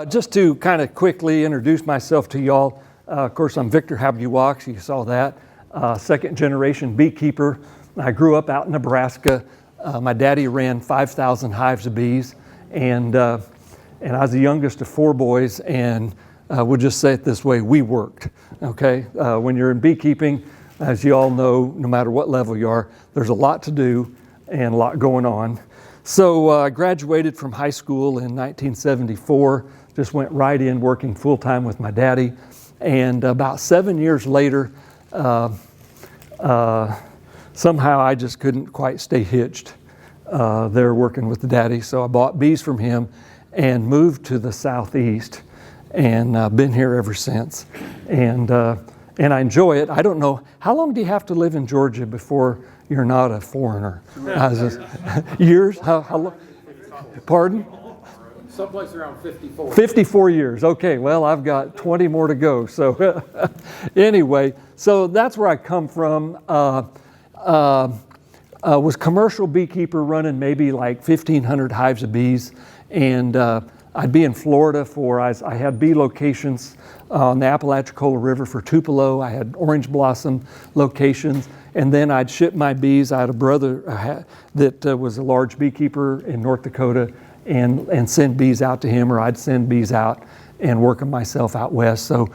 Just to kind of quickly introduce myself to y'all, of course, I'm Victor Halbgewachs, you saw that, second generation beekeeper. I grew up out in Nebraska. My daddy ran 5,000 hives of bees, and I was the youngest of four boys, and we'll just say it this way, we worked, okay? When you're in beekeeping, as you all know, no matter what level you are, there's a lot to do and a lot going on. So I graduated from high school in 1974, just went right in working full-time with my daddy. And about 7 years later, somehow I just couldn't quite stay hitched there working with the daddy. So I bought bees from him and moved to the southeast, and been here ever since. And I enjoy it. I don't know, how long do you have to live in Georgia before you're not a foreigner? Years? How long? Pardon? Someplace around 54. 54 years. Okay, well, I've got 20 more to go. So anyway, so that's where I come from. Was commercial beekeeper running maybe like 1,500 hives of bees. And I'd be in Florida I had bee locations on the Apalachicola River for Tupelo. I had orange blossom locations. And then I'd ship my bees. I had a brother that was a large beekeeper in North Dakota, and send bees out to him, or I'd send bees out and work them myself out west. So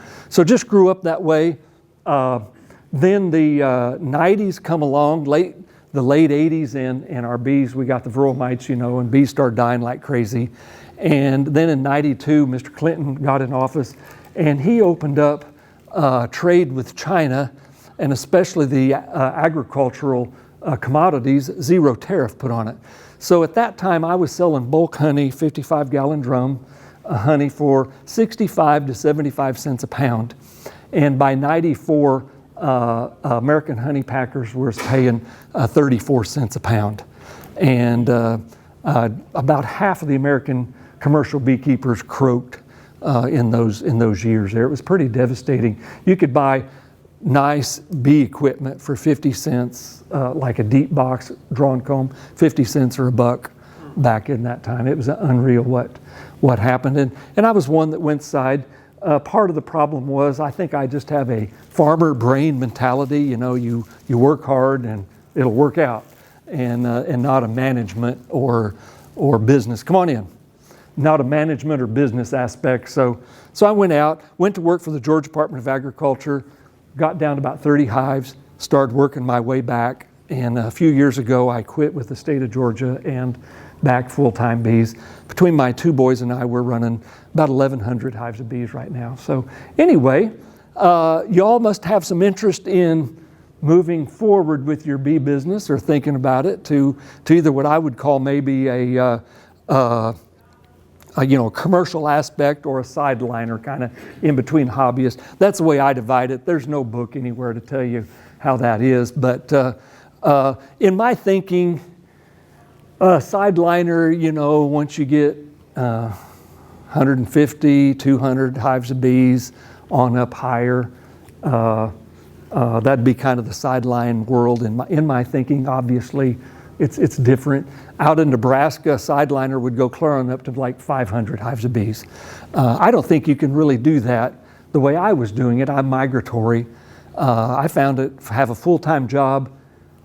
just grew up that way. Then the 90s come along, the late 80s, and our bees, we got the varroa mites, and bees started dying like crazy. And then in 92, Mr. Clinton got in office, and he opened up trade with China, and especially the agricultural commodities, zero tariff put on it. So at that time, I was selling bulk honey, 55-gallon drum honey for 65 to 75 cents a pound. And by 94, American honey packers were paying 34 cents a pound. And about half of the American commercial beekeepers croaked in those years there. It was pretty devastating. You could buy nice bee equipment for 50 cents, like a deep box drawn comb, 50 cents or $1 back in that time. It was unreal what happened. And I was one that went side. Part of the problem was I think I just have a farmer brain mentality. You work hard and it'll work out, and not a management or business. Come on in. Not a management or business aspect. So I went to work for the Georgia Department of Agriculture, got down to about 30 hives, started working my way back. And a few years ago, I quit with the state of Georgia and back full-time bees. Between my two boys and I, we're running about 1,100 hives of bees right now. So anyway, y'all must have some interest in moving forward with your bee business, or thinking about it to either what I would call maybe a commercial aspect, or a sideliner, kind of in between hobbyists. That's the way I divide it. There's no book anywhere to tell you how that is. But in my thinking, sideliner, once you get 150, 200 hives of bees on up higher, that'd be kind of the sideline world in my thinking. Obviously, it's different. Out in Nebraska, a sideliner would go clear on up to like 500 hives of bees. I don't think you can really do that the way I was doing it. I'm migratory. I found it, have a full-time job,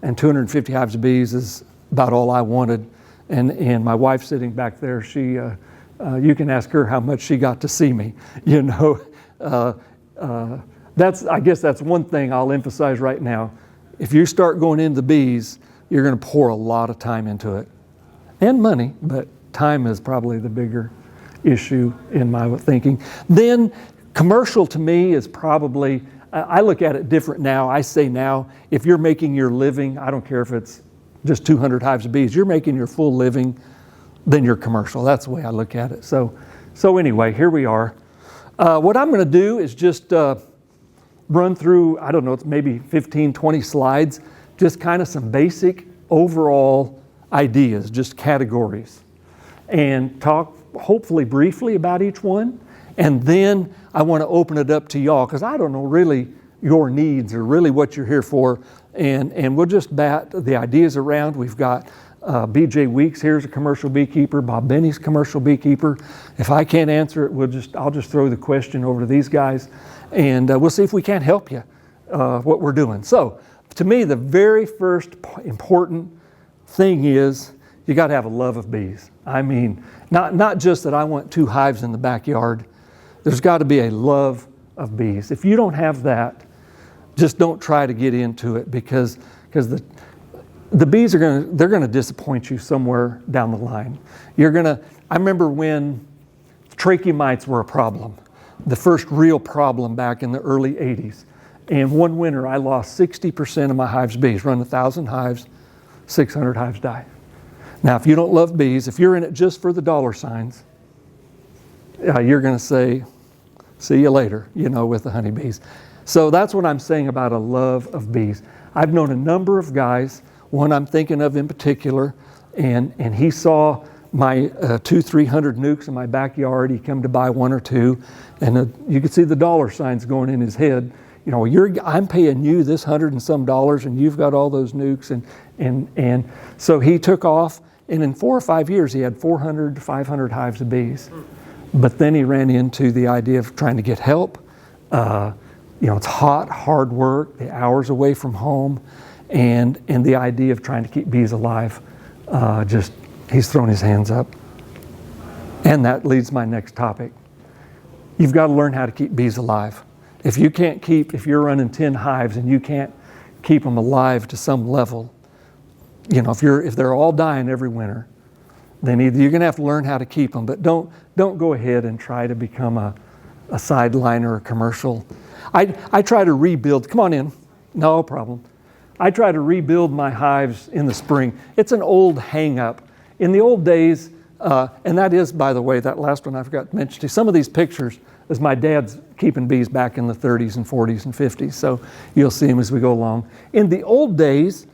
and 250 hives of bees is about all I wanted. And my wife sitting back there, she, you can ask her how much she got to see me. I guess that's one thing I'll emphasize right now. If you start going into bees, you're going to pour a lot of time into it, and money, but time is probably the bigger issue in my thinking. Then commercial to me is probably, I look at it different now. I say now, if you're making your living, I don't care if it's just 200 hives of bees, you're making your full living, then you're commercial. That's the way I look at it. So anyway, here we are. What I'm going to do is just run through, I don't know, it's maybe 15, 20 slides, just kind of some basic overall ideas, just categories, and talk hopefully briefly about each one. And then I want to open it up to y'all, because I don't know really your needs or really what you're here for. And we'll just bat the ideas around. We've got BJ Weeks here's a commercial beekeeper. Bob Binnie's commercial beekeeper. If I can't answer it, I'll just throw the question over to these guys, and we'll see if we can't help you what we're doing. So, to me, the very first important thing is you got to have a love of bees. I mean, not just that I want 2 hives in the backyard. There's got to be a love of bees. If you don't have that, just don't try to get into it, because the bees they're gonna disappoint you somewhere down the line. I remember when trachea mites were a problem, the first real problem back in the early 80s. And one winter I lost 60% of my hives bees. Run 1,000 hives, 600 hives die. Now, if you don't love bees, if you're in it just for the dollar signs, you're gonna say, see you later, with the honeybees. So that's what I'm saying about a love of bees. I've known a number of guys, one I'm thinking of in particular, and he saw my 200-300 nukes in my backyard. He came to buy 1 or 2, and you could see the dollar signs going in his head. I'm paying you this $100 and some, and you've got all those nukes, and so he took off, and in 4 or 5 years he had 400 to 500 hives of bees. But then he ran into the idea of trying to get help. It's hot, hard work, the hours away from home, and the idea of trying to keep bees alive. He's thrown his hands up. And that leads my next topic. You've got to learn how to keep bees alive. If you're running 10 hives and you can't keep them alive to some level, if they're all dying every winter, then either you're going to have to learn how to keep them, but don't go ahead and try to become a sideline or a commercial. I try to rebuild. Come on in. No problem. I try to rebuild my hives in the spring. It's an old hang-up. In the old days, and that is, by the way, that last one I forgot to mention to you, some of these pictures is my dad's keeping bees back in the 30s and 40s and 50s, so you'll see them as we go along. In the old days,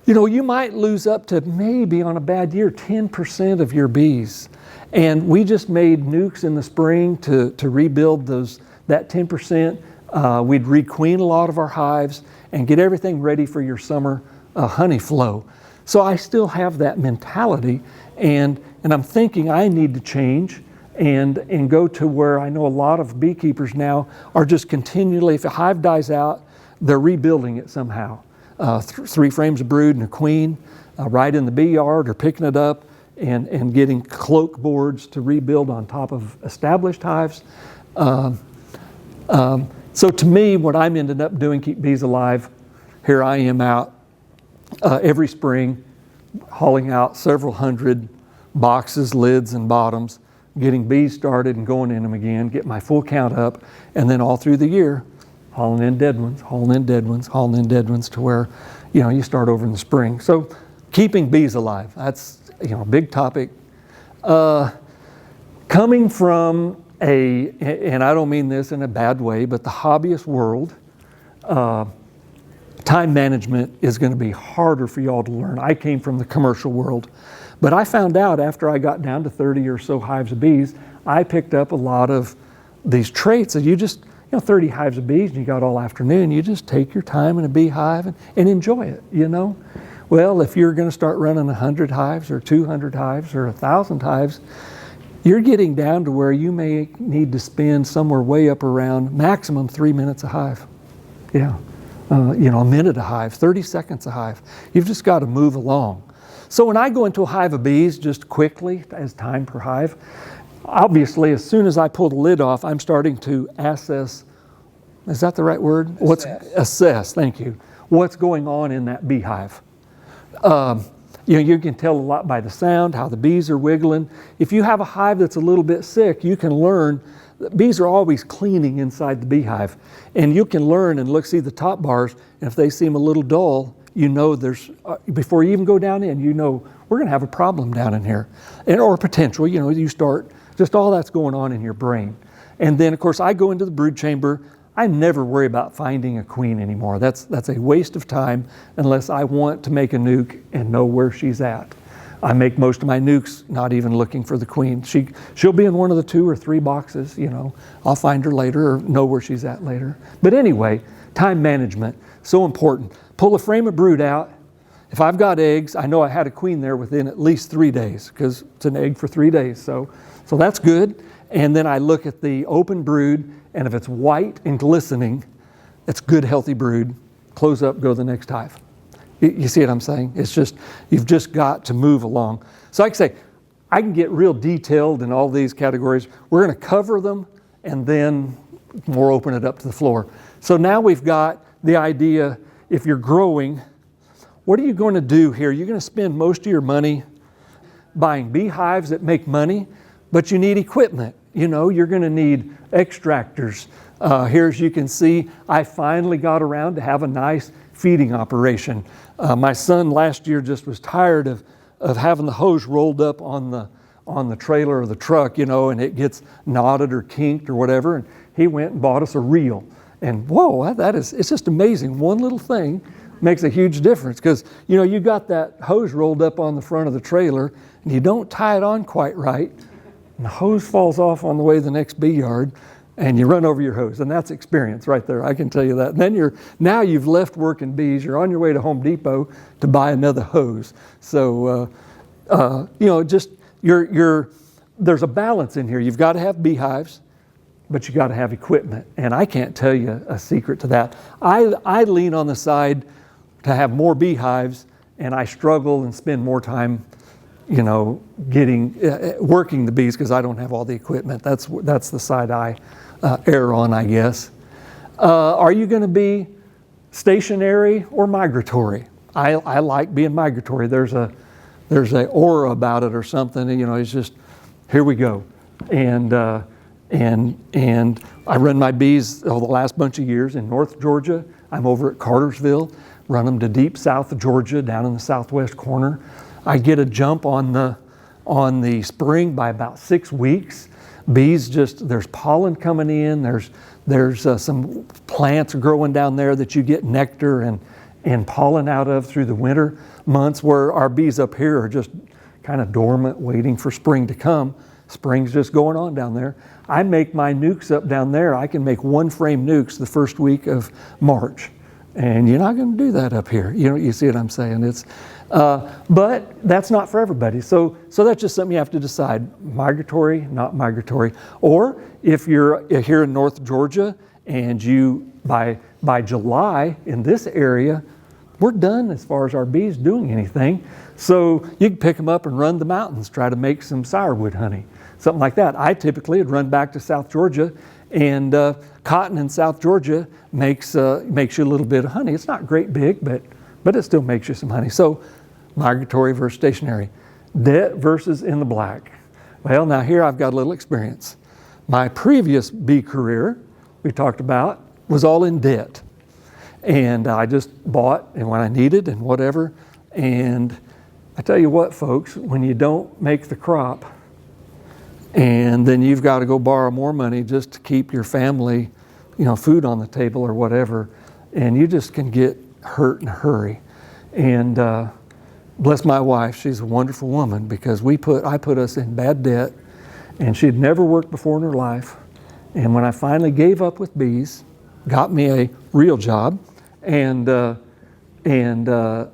you might lose up to maybe, on a bad year, 10% of your bees. And we just made nukes in the spring to rebuild that 10%. We'd requeen a lot of our hives and get everything ready for your summer honey flow. So I still have that mentality, and I'm thinking I need to change and go to where I know a lot of beekeepers now are just continually, if a hive dies out, they're rebuilding it somehow. 3 frames of brood and a queen, right in the bee yard, or picking it up and getting cloak boards to rebuild on top of established hives. So to me, what I'm ended up doing, keep bees alive, here I am out every spring, hauling out several hundred boxes, lids, and bottoms, getting bees started and going in them again, get my full count up, and then all through the year, hauling in dead ones, hauling in dead ones, hauling in dead ones, to where, you start over in the spring. So keeping bees alive, that's, a big topic. Coming from and I don't mean this in a bad way, but the hobbyist world, time management is going to be harder for y'all to learn. I came from the commercial world, but I found out after I got down to 30 or so hives of bees, I picked up a lot of these traits that 30 hives of bees and you got all afternoon, you just take your time in a beehive and enjoy it, Well, if you're going to start running 100 hives or 200 hives or 1,000 hives, you're getting down to where you may need to spend somewhere way up around maximum 3 minutes a hive. Yeah, a minute a hive, 30 seconds a hive. You've just got to move along. So when I go into a hive of bees, just quickly, as time per hive, obviously as soon as I pull the lid off, I'm starting to assess, is that the right word? Assess, thank you. What's going on in that beehive. You can tell a lot by the sound, how the bees are wiggling. If you have a hive that's a little bit sick, you can learn that bees are always cleaning inside the beehive. And you can learn and see the top bars, and if they seem a little dull, there's, before you even go down in, we're going to have a problem down in here. Or potential, you start, just all that's going on in your brain. And then, of course, I go into the brood chamber. I never worry about finding a queen anymore. That's a waste of time unless I want to make a nuke and know where she's at. I make most of my nukes not even looking for the queen. She'll be in one of the 2 or 3 boxes, I'll find her later or know where she's at later. But anyway, time management, so important. Pull a frame of brood out. if I've got eggs, I know I had a queen there within at least 3 days, because it's an egg for 3 days. So that's good. And then I look at the open brood, and if it's white and glistening, it's good, healthy brood. Close up, go to the next hive. You see what I'm saying? It's just, you've just got to move along. So like I say, I can get real detailed in all these categories. We're going to cover them, and then we'll open it up to the floor. So now we've got the idea, if you're growing, what are you going to do here? You're going to spend most of your money buying beehives that make money, but you need equipment. You know, you're going to need extractors. Here, as you can see, I finally got around to have a nice feeding operation. My son last year just was tired of having the hose rolled up on the trailer or the truck, you know, and it gets knotted or kinked or whatever. And he went and bought us a reel. And whoa, it's just amazing. One little thing makes a huge difference, because, you know, you got that hose rolled up on the front of the trailer and you don't tie it on quite right, and the hose falls off on the way to the next bee yard, and you run over your hose. And that's experience right there, I can tell you that. And then now you've left working bees, you're on your way to Home Depot to buy another hose. So, you know, just there's a balance in here. You've got to have beehives, but you got to have equipment. And I can't tell you a secret to that. I lean on the side to have more beehives, and I struggle and spend more time, you know, working the bees, because I don't have all the equipment. That's the side I err on, I guess. Are you going to be stationary or migratory? I like being migratory. There's a aura about it or something. You know, it's just, here we go. And I run my bees the last bunch of years in North Georgia. I'm over at Cartersville, run them to deep south of Georgia, down in the southwest corner. I get a jump on the spring by about 6 weeks. Bees there's pollen coming in. There's some plants growing down there that you get nectar and pollen out of through the winter months, where our bees up here are just kind of dormant, waiting for spring to come. Spring's just going on down there. I make my nukes up down there. I can make 1-frame nukes the first week of March. And you're not going to do that up here. You know, you see what I'm saying? But that's not for everybody. So that's just something you have to decide. Migratory, not migratory. Or if you're here in North Georgia and you, by July in this area, we're done as far as our bees doing anything. So you can pick them up and run the mountains, try to make some sourwood honey, something like that. I typically would run back to South Georgia, and cotton in South Georgia makes you a little bit of honey. It's not great big, but it still makes you some honey. So migratory versus stationary. Debt versus in the black. Well, now here I've got a little experience. My previous bee career, we talked about, was all in debt. And I just bought and when I needed and whatever. And I tell you what, folks, when you don't make the crop, and then you've got to go borrow more money just to keep your family, you know, food on the table or whatever, and you just can get hurt in a hurry. And bless my wife, she's a wonderful woman, because I put us in bad debt, and she'd never worked before in her life. And when I finally gave up with bees, got me a real job, and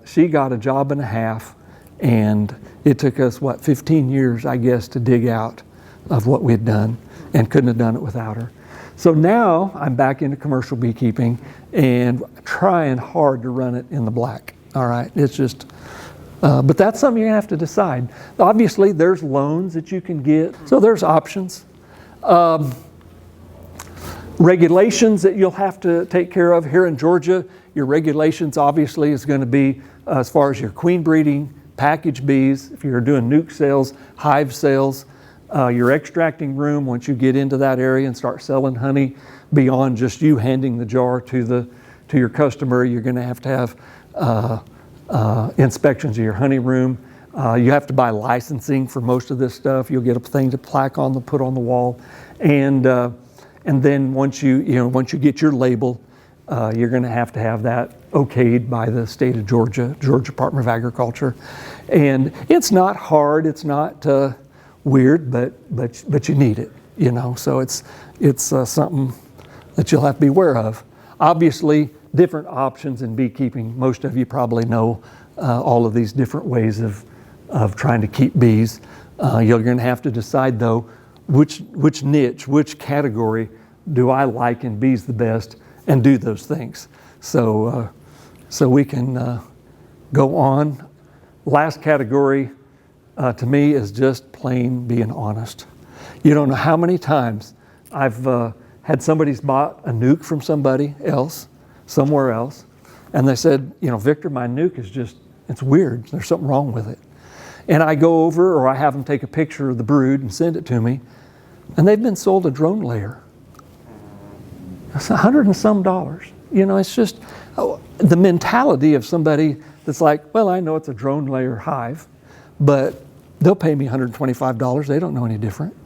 she got a job and a half, and it took us 15 years, I guess, to dig out of what we had done, and couldn't have done it without her. So now I'm back into commercial beekeeping and trying hard to run it in the black. All right, it's just, but that's something you have to decide. Obviously, there's loans that you can get, so there's options. Regulations that you'll have to take care of here in Georgia. Your regulations obviously is going to be as far as your queen breeding, package bees, if you're doing nuke sales, hive sales, your extracting room. Once you get into that area and start selling honey beyond just you handing the jar to your customer, you're going to have inspections of your honey room. You have to buy licensing for most of this stuff. You'll get a thing to put on the wall, and then once you get your label, you're going to have that okayed by the state of Georgia Department of Agriculture. And it's not hard, it's not weird, but you need it, you know. So it's something that you'll have to be aware of. Obviously, different options in beekeeping. Most of you probably know all of these different ways of trying to keep bees. You're going to have to decide, though, which niche, which category do I like in bees the best, and do those things. So we can go on. Last category to me is just plain being honest. You don't know how many times I've had somebody's bought a nuke from somebody else, somewhere else, and they said, Victor, my nuke is just, it's weird. There's something wrong with it. And I go over, or I have them take a picture of the brood and send it to me, and they've been sold a drone layer. It's $100 and some. It's just the mentality of somebody that's like, well, I know it's a drone layer hive, but they'll pay me $125. They don't know any different.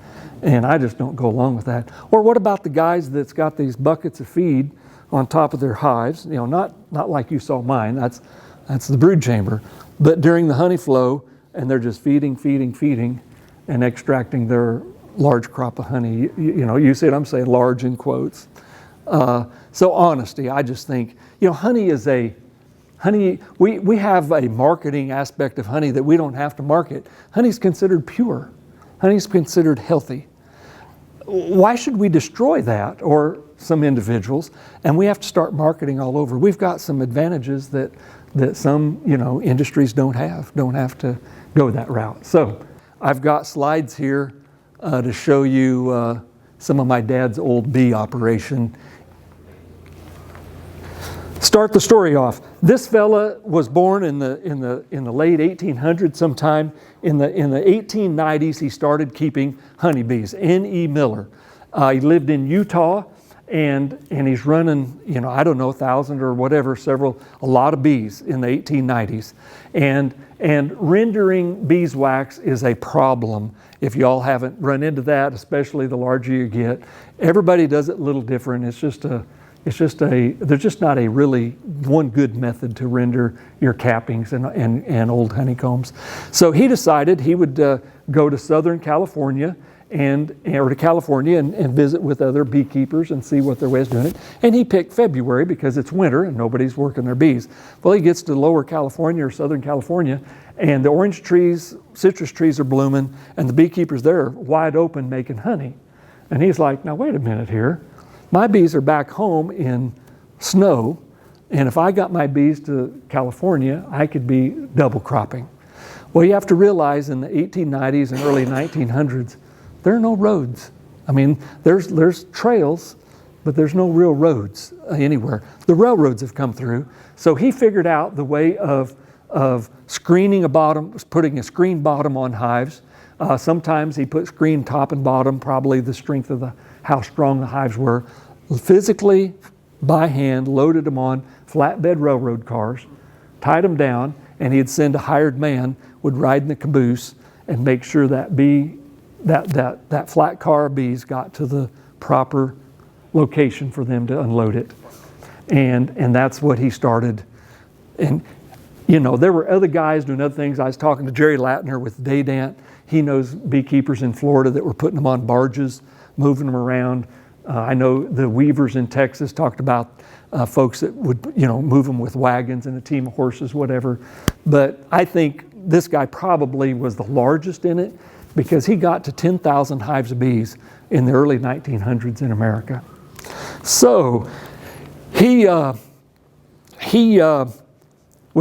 And I just don't go along with that. Or what about the guys that's got these buckets of feed on top of their hives? Not like you saw mine. That's the brood chamber. But during the honey flow, and they're just feeding, and extracting their large crop of honey. You see what I'm saying, large in quotes. So honesty, I just think, honey is we have a marketing aspect of honey that we don't have to market. Honey's considered pure. Honey's considered healthy. Why should we destroy that, or some individuals, and we have to start marketing all over? We've got some advantages that some industries don't have to go that route. So I've got slides here to show you some of my dad's old bee operation. Start the story off. This fella was born in the late 1800s. Sometime in the 1890s, he started keeping honeybees. N.E. Miller. He lived in Utah, and he's running, I don't know, 1,000 or whatever, a lot of bees in the 1890s. And rendering beeswax is a problem. If y'all haven't run into that, especially the larger you get, everybody does it a little different. There's just not a really one good method to render your cappings and old honeycombs. So he decided he would go to Southern California and visit with other beekeepers and see what their way is doing it. And he picked February because it's winter and nobody's working their bees. Well, he gets to Lower California or Southern California, and the orange trees, citrus trees are blooming, and the beekeepers there are wide open making honey. And he's like, now wait a minute here. My bees are back home in snow, and if I got my bees to California, I could be double cropping. Well, you have to realize in the 1890s and early 1900s, there are no roads. I mean, there's trails, but there's no real roads anywhere. The railroads have come through, so he figured out the way of screening putting a screen bottom on hives. Sometimes he put screen top and bottom, probably the strength of how strong the hives were. Physically, by hand, loaded them on flatbed railroad cars, tied them down, and he'd send a hired man, would ride in the caboose and make sure that that flat car of bees got to the proper location for them to unload it. And that's what he started. And there were other guys doing other things. I was talking to Jerry Latner with Daydant. He knows beekeepers in Florida that were putting them on barges, moving them around. I know the weavers in Texas talked about folks that would, move them with wagons and a team of horses, whatever. But I think this guy probably was the largest in it because he got to 10,000 hives of bees in the early 1900s in America. So he was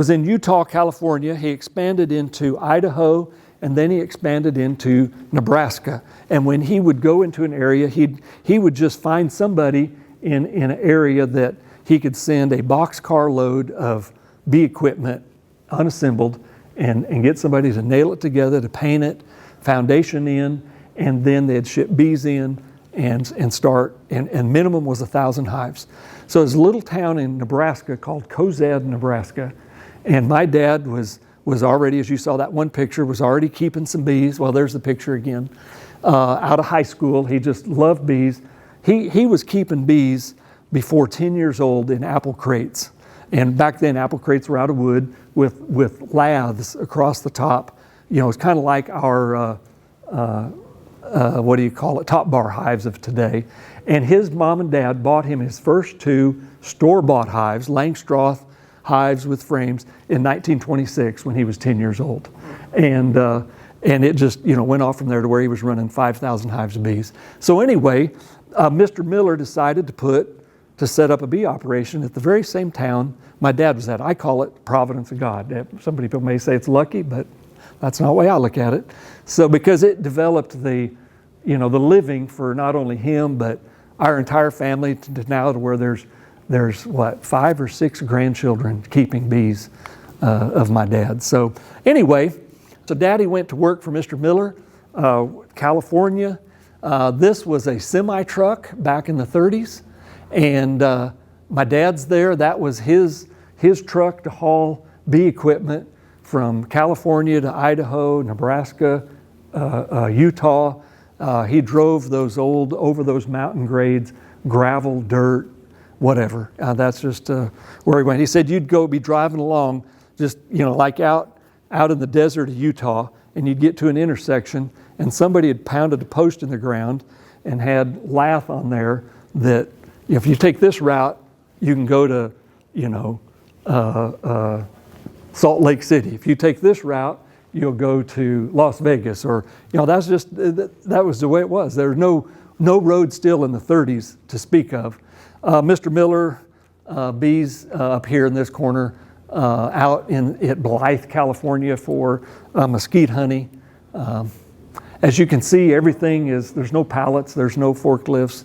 in Utah, California. He expanded into Idaho, and then he expanded into Nebraska. And when he would go into an area, he would just find somebody in an area that he could send a boxcar load of bee equipment unassembled and get somebody to nail it together, to paint it, foundation in, and then they'd ship bees in and start, and minimum was 1,000 hives. So there's a little town in Nebraska called Cozad, Nebraska. And my dad was already, as you saw that one picture, was already keeping some bees. Well, there's the picture again. Out of high school, he just loved bees. He was keeping bees before 10 years old in apple crates. And back then, apple crates were out of wood with laths across the top. It's kind of like our, top bar hives of today. And his mom and dad bought him his first two store-bought hives, Langstroth hives with frames in 1926 when he was 10 years old. And it just, went off from there to where he was running 5,000 hives of bees. So anyway, Mr. Miller decided to set up a bee operation at the very same town my dad was at. I call it providence of God. Some people may say it's lucky, but that's not the way I look at it. So because it developed the living for not only him, but our entire family to now to where there's 5 or 6 grandchildren keeping bees of my dad. So anyway, so Daddy went to work for Mr. Miller, California. This was a semi-truck back in the 30s. And my dad's there. That was his truck to haul bee equipment from California to Idaho, Nebraska, Utah. He drove those over those mountain grades, gravel, dirt, whatever. That's just where he went. He said you'd be driving along, just like out in the desert of Utah, and you'd get to an intersection, and somebody had pounded a post in the ground and had lath on there that if you take this route, you can go to Salt Lake City. If you take this route, you'll go to Las Vegas, or that's just that was the way it was. There was no road still in the 30s to speak of. Mr. Miller, bees up here in this corner, out at Blythe, California for mesquite honey. As you can see, there's no pallets, there's no forklifts.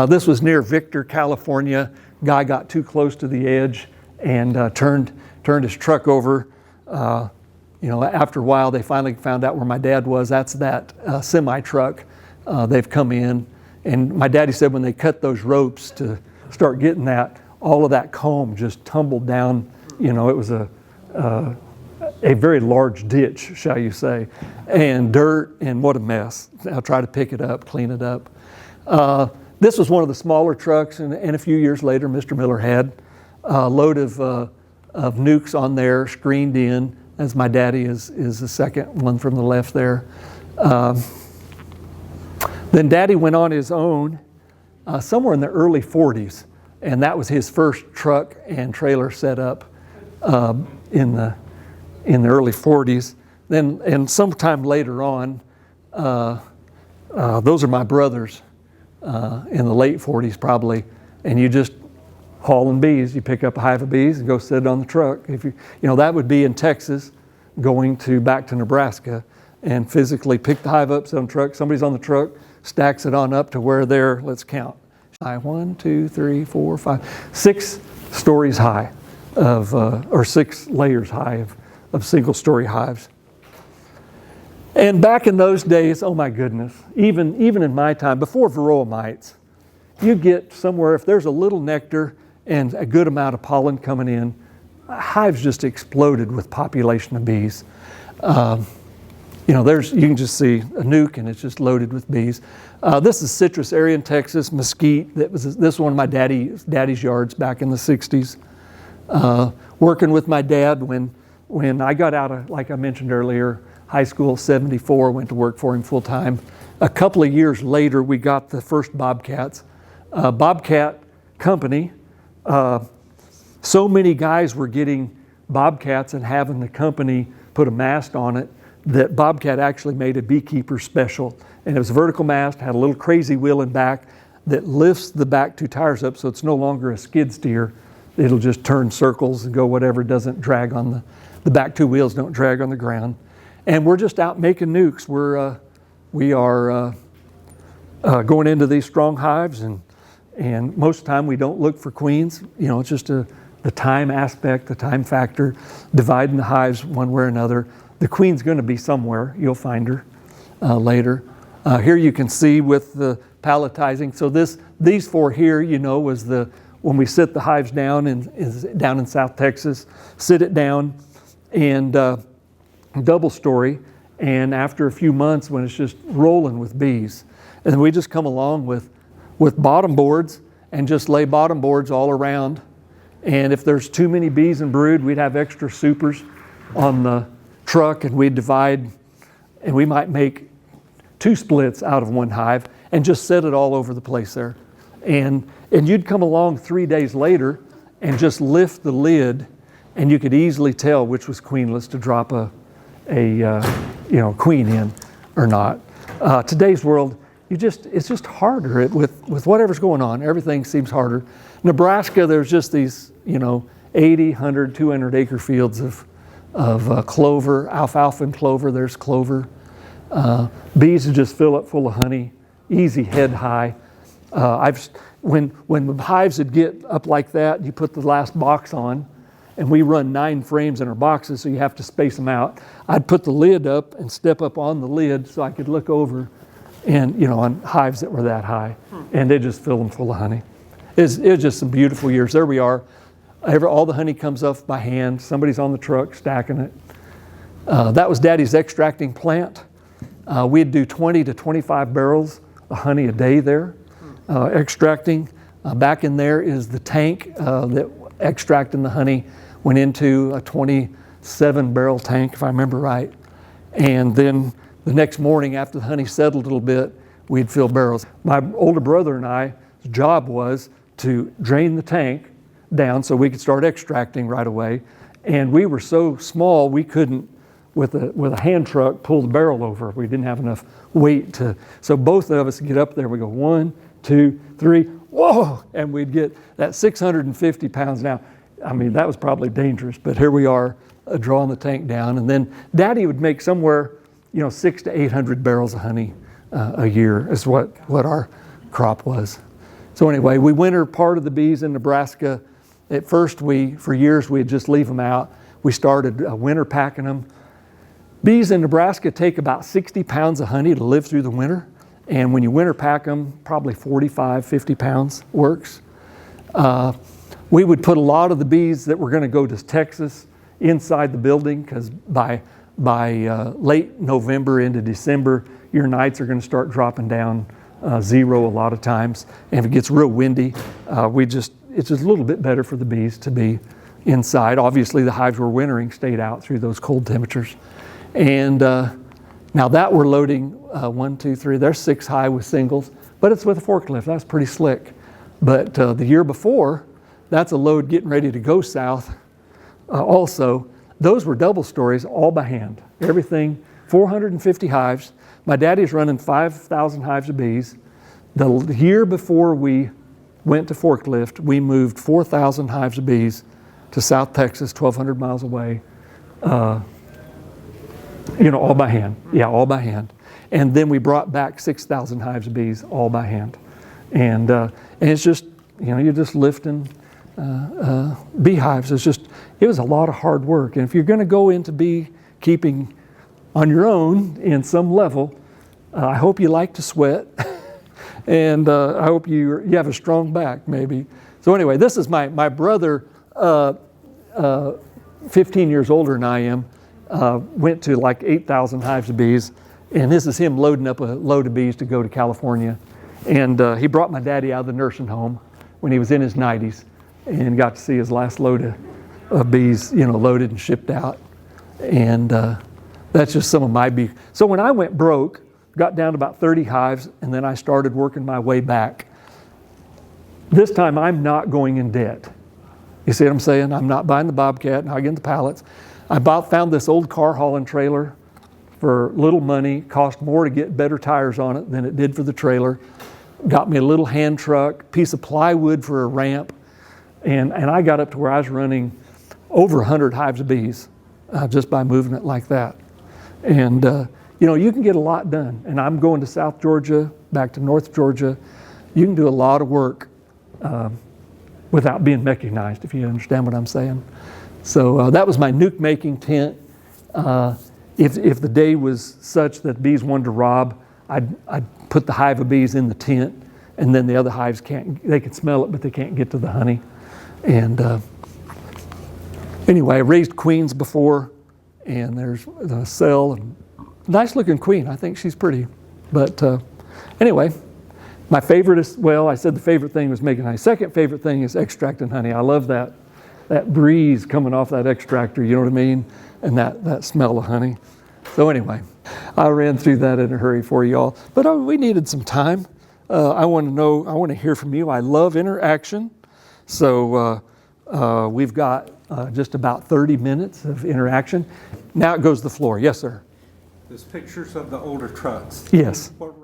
This was near Victor, California. Guy got too close to the edge and turned his truck over. After a while, they finally found out where my dad was. That's that semi-truck. They've come in. And my daddy said when they cut those ropes to start getting that, all of that comb just tumbled down. It was a very large ditch, shall you say, and dirt, and what a mess. I'll try to pick it up, clean it up. This was one of the smaller trucks, and a few years later, Mr. Miller had a load of nukes on there, screened in, as my daddy is the second one from the left there. Then Daddy went on his own somewhere in the early 40s, and that was his first truck and trailer set up in the early 40s. Then, and sometime later on, those are my brothers in the late 40s probably, and you just hauling bees. You pick up a hive of bees and go sit on the truck. If that would be in Texas, going back to Nebraska, and physically pick the hive up, sit on the truck. Somebody's on the truck, stacks it on up to where they're, let's count, 1, 2, 3, 4, 5, 6 stories high or 6 layers high of single-story hives. And back in those days, oh my goodness, even in my time, before varroa mites, you get somewhere, if there's a little nectar and a good amount of pollen coming in, hives just exploded with population of bees. You can just see a nuke and it's just loaded with bees. This is citrus area in Texas, mesquite. This is one of my daddy's yards back in the 60s. Working with my dad when I got out of, like I mentioned earlier, high school, 74, went to work for him full time. A couple of years later, we got the first bobcats. Bobcat company, so many guys were getting bobcats and having the company put a mast on it that Bobcat actually made a Beekeeper special. And it was a vertical mast, had a little crazy wheel in back that lifts the back 2 tires up so it's no longer a skid steer. It'll just turn circles and go whatever, doesn't drag on the back 2 wheels don't drag on the ground. And we're just out making nukes. We are going into these strong hives, and most of the time we don't look for queens. It's just the time aspect, the time factor, dividing the hives one way or another. The queen's going to be somewhere. You'll find her later. Here you can see with the palletizing. So these 4 here, was when we sit the hives down in South Texas, sit it down and double story. And after a few months, when it's just rolling with bees, and we just come along with bottom boards and just lay bottom boards all around. And if there's too many bees in brood, we'd have extra supers on the truck, and we'd divide, and we might make 2 splits out of one hive and just set it all over the place there. And you'd come along 3 days later and just lift the lid, and you could easily tell which was queenless to drop a queen in or not. Today's world, it's just harder with whatever's going on. Everything seems harder. Nebraska, there's just these 80, 100, 200 acre fields of clover, alfalfa and clover. There's clover. Bees would just fill up full of honey, easy head high. When the hives would get up like that, you put the last box on, and we run 9 frames in our boxes, so you have to space them out. I'd put the lid up and step up on the lid so I could look over, and on hives that were that high, and they just fill them full of honey. It was just some beautiful years. There we are. All the honey comes off by hand. Somebody's on the truck stacking it. That was Daddy's extracting plant. We'd do 20 to 25 barrels of honey a day there, extracting. Back in there is the tank that extracting the honey went into a 27-barrel tank, if I remember right. And then the next morning, after the honey settled a little bit, we'd fill barrels. My older brother and I's job was to drain the tank down so we could start extracting right away. And we were so small, we couldn't, with a hand truck, pull the barrel over. We didn't have enough weight to, so both of us get up there, we go 1, 2, 3, whoa! And we'd get that 650 pounds. Now, I mean, that was probably dangerous, but here we are drawing the tank down. And then Daddy would make somewhere, 600 to 800 barrels of honey a year is what our crop was. So anyway, we winter part of the bees in Nebraska. At first, for years, we'd just leave them out. We started winter packing them. Bees in Nebraska take about 60 pounds of honey to live through the winter. And when you winter pack them, probably 45, 50 pounds works. We would put a lot of the bees that were going to go to Texas inside the building, because by late November into December, your nights are going to start dropping down 0 a lot of times. And if it gets real windy, it's just a little bit better for the bees to be inside. Obviously, the hives were wintering stayed out through those cold temperatures. And now that we're loading 1, 2, 3, there's 6 high with singles, but it's with a forklift. That's pretty slick. But the year before, that's a load getting ready to go south. Also, those were double stories, all by hand. Everything, 450 hives. My daddy's running 5,000 hives of bees. The year before we went to forklift, we moved 4,000 hives of bees to South Texas, 1,200 miles away. All by hand. Yeah, all by hand. And then we brought back 6,000 hives of bees, all by hand. And it's just, you're just lifting beehives. It was a lot of hard work. And if you're going to go into beekeeping on your own in some level, I hope you like to sweat. And I hope you have a strong back, maybe. So anyway, this is my brother, 15 years older than I am, went to like 8,000 hives of bees. And this is him loading up a load of bees to go to California. And he brought my daddy out of the nursing home when he was in his 90s and got to see his last load of bees, loaded and shipped out. And that's just some of my bee. So when I went broke, got down to about 30 hives, and then I started working my way back. This time I'm not going in debt. You see what I'm saying? I'm not buying the Bobcat, not getting the pallets. I found this old car hauling trailer for little money, cost more to get better tires on it than it did for the trailer. Got me a little hand truck, piece of plywood for a ramp, and I got up to where I was running over 100 hives of bees just by moving it like that. And you can get a lot done. And I'm going to South Georgia, back to North Georgia. You can do a lot of work without being mechanized, if you understand what I'm saying. So that was my nuke making tent. If the day was such that bees wanted to rob, I'd put the hive of bees in the tent, and then the other hives they can smell it, but they can't get to the honey. And anyway, I raised queens before, and there's the cell, and nice looking queen. I think she's pretty. But anyway, my favorite is, I said the favorite thing was making honey. Second favorite thing is extracting honey. I love that breeze coming off that extractor, you know what I mean? And that smell of honey. So anyway, I ran through that in a hurry for y'all. But we needed some time. I want to hear from you. I love interaction. So we've got just about 30 minutes of interaction. Now it goes to the floor. Yes, sir. There's pictures of the older trucks. Yes. What